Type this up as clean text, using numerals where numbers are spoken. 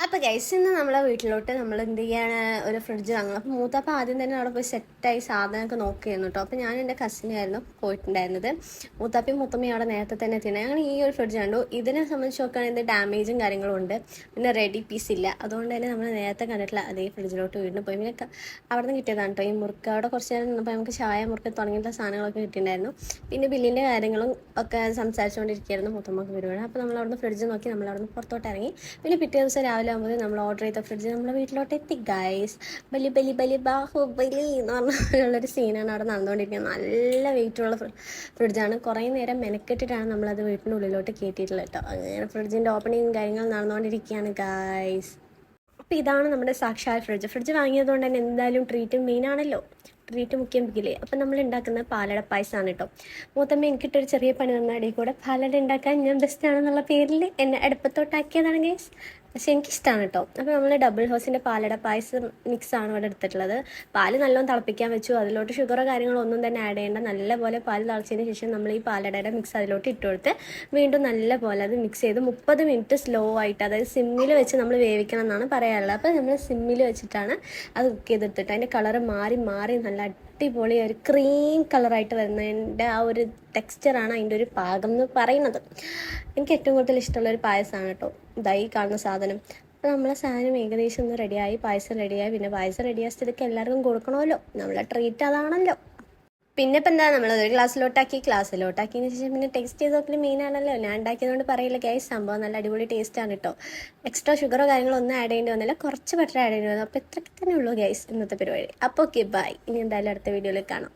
അപ്പോൾ ഗൈസ് ഇന്ന് നമ്മളെ വീട്ടിലോട്ട് നമ്മൾ എന്ത് ചെയ്യാണ് ഒരു ഫ്രിഡ്ജ് വാങ്ങണം. അപ്പോൾ മൂത്തപ്പോൾ ആദ്യം തന്നെ അവിടെ പോയി സെറ്റായി സാധനമൊക്കെ നോക്കിയിരുന്നു കേട്ടോ. അപ്പോൾ ഞാൻ എൻ്റെ കസിനായിരുന്നു പോയിട്ടുണ്ടായിരുന്നത്. മൂത്താപ്പയും മുത്തമ്മയും അവിടെ നേരത്തെ തന്നെ എത്തിയാണ്. ഞങ്ങൾ ഈ ഒരു ഫ്രിഡ്ജ് കണ്ടു. ഇതിനെ സംബന്ധിച്ച് നോക്കുകയാണെങ്കിൽ ഡാമേജും കാര്യങ്ങളും ഉണ്ട്, പിന്നെ റെഡി പീസ് ഇല്ല. അതുകൊണ്ട് തന്നെ നമ്മൾ നേരത്തെ കണ്ടിട്ടില്ല അതേ ഫ്രിഡ്ജിലോട്ട് വീണ്ടും പോയി. പിന്നെ അവിടെ നിന്ന് കിട്ടിയതാണ് കേട്ടോ ഈ മുറുക്ക്. അവിടെ കുറച്ച് നേരം നിന്നപ്പോൾ നമുക്ക് ചായ മുറുക്ക് തുടങ്ങിയിട്ടുള്ള സാധനങ്ങളൊക്കെ കിട്ടിയിട്ടുണ്ടായിരുന്നു. പിന്നെ ബില്ലിൻ്റെ കാര്യങ്ങളും ഒക്കെ സംസാരിച്ചുകൊണ്ടിരിക്കുകയായിരുന്നു മുത്തമ്മക്ക് പരിപാടി. അപ്പോൾ നമ്മൾ അവിടുന്ന് ഫ്രിഡ്ജ് നോക്കി നമ്മൾ അവിടുന്ന് പുറത്തോട്ട് ഇറങ്ങി. പിന്നെ പിറ്റേ ദിവസം രാവിലെ ആകുമ്പോൾ നമ്മൾ ഓർഡർ ചെയ്ത ഫ്രിഡ്ജ് നമ്മുടെ വീട്ടിലോട്ട് എത്തി ഗൈസ്. ബലി ബലി ബലി ബാഹുബലി എന്ന് പറഞ്ഞുള്ളൊരു സീനാണ് അവിടെ നടന്നുകൊണ്ടിരിക്കുന്നത്. നല്ല വെയിറ്റുള്ള ഫ്രിഡ്ജാണ്. കുറേ നേരം മെനക്കെട്ടിട്ടാണ് നമ്മളത് വീട്ടിനുള്ളിലോട്ട് കയറ്റിയിട്ടുള്ളത് കേട്ടോ. അങ്ങനെ ഫ്രിഡ്ജിൻ്റെ ഓപ്പണിങ് കാര്യങ്ങൾ നടന്നുകൊണ്ടിരിക്കുകയാണ് ഗൈസ്. അപ്പോൾ ഇതാണ് നമ്മുടെ സാക്ഷാൽ ഫ്രിഡ്ജ് വാങ്ങിയതുകൊണ്ട് തന്നെ എന്തായാലും ട്രീറ്റ് മെയിനാണല്ലോ. ട്രീറ്റ് മുഖ്യം പിക്കില്ലേ. അപ്പം നമ്മൾ ഉണ്ടാക്കുന്ന പാലട പായസമാണ് കേട്ടോ. മൂത്തമ്മ എനിക്കിട്ടൊരു ചെറിയ പണി തന്നടിയിൽ കൂടെ പാലട ഉണ്ടാക്കാൻ ഞാൻ ബെസ്റ്റാണെന്നുള്ള പേരിൽ എന്നെ അടുപ്പത്തോട്ടാക്കിയതാണ് ഗൈസ്. പക്ഷെ എനിക്കിഷ്ടമാണ് കേട്ടോ. അപ്പോൾ നമ്മൾ ഡബിൾ ഹൗസിൻ്റെ പാലട പായസം മിക്സാണ് ഇവിടെ എടുത്തിട്ടുള്ളത്. പാല് നല്ലോണം തിളപ്പിക്കാൻ വെച്ചു. അതിലോട്ട് ഷുഗറോ കാര്യങ്ങളോ ഒന്നും തന്നെ ആഡ് ചെയ്യേണ്ട. നല്ലപോലെ പാല് തിളച്ചതിന് ശേഷം നമ്മൾ ഈ പാലടയുടെ മിക്സ് അതിലോട്ട് ഇട്ട് കൊടുത്ത് വീണ്ടും നല്ലപോലെ അത് മിക്സ് ചെയ്ത് 30 മിനിറ്റ് സ്ലോ ആയിട്ട്, അതായത് സിമ്മിൽ വെച്ച് നമ്മൾ വേവിക്കണം എന്നാണ് പറയാറുള്ളത്. അപ്പോൾ നമ്മൾ സിമ്മിൽ വെച്ചിട്ടാണ് അത് കുക്ക് ചെയ്തെടുത്തിട്ട് അതിൻ്റെ കളറ് മാറി മാറി നല്ല അടിപൊളി ഒരു ക്രീം കളറായിട്ട് വരുന്നതിൻ്റെ ആ ഒരു ടെക്സ്ചറാണ് അതിൻ്റെ ഒരു പാകം എന്ന് പറയുന്നത്. എനിക്ക് ഏറ്റവും കൂടുതൽ ഇഷ്ടമുള്ളൊരു പായസമാണ് കേട്ടോ ഇതായി കാണുന്ന സാധനം. അപ്പോൾ നമ്മളെ സാധനം ഏകദേശം ഒന്ന് റെഡിയായി, പായസം റെഡിയായി. പിന്നെ പായസം റെഡിയായ സ്ഥിതിക്ക് എല്ലാവർക്കും കൊടുക്കണമല്ലോ, നമ്മളെ ട്രീറ്റ് അതാണല്ലോ. പിന്നെ ഇപ്പം എന്താ നമ്മളതൊരു ഗ്ലാസ്സിലോട്ടാക്കിയതിന് ശേഷം പിന്നെ ടേസ്റ്റ് ചെയ്ത് നോക്കൽ മെയിനാണല്ലോ. ഞാൻ ഉണ്ടാക്കിയതുകൊണ്ട് പറയില്ല ഗൈസ്, സംഭവം നല്ല അടിപൊളി ടേസ്റ്റാണ് കേട്ടോ. എക്സ്ട്രാ ഷുഗറോ കാര്യങ്ങളോ ഒന്നും ആഡ് ചെയ്യേണ്ടി വന്നില്ല, കുറച്ച് ബട്ടർ ആഡ് ചെയ്യേണ്ടി വന്നു. അപ്പോൾ ഇത്രയ്ക്ക് തന്നെ ഉള്ളൂ ഗൈസ് ഇന്നത്തെ പരിപാടി. അപ്പോൾ ഓക്കെ ബൈ. ഇനി എന്തായാലും അടുത്ത വീഡിയോയിൽ കാണാം.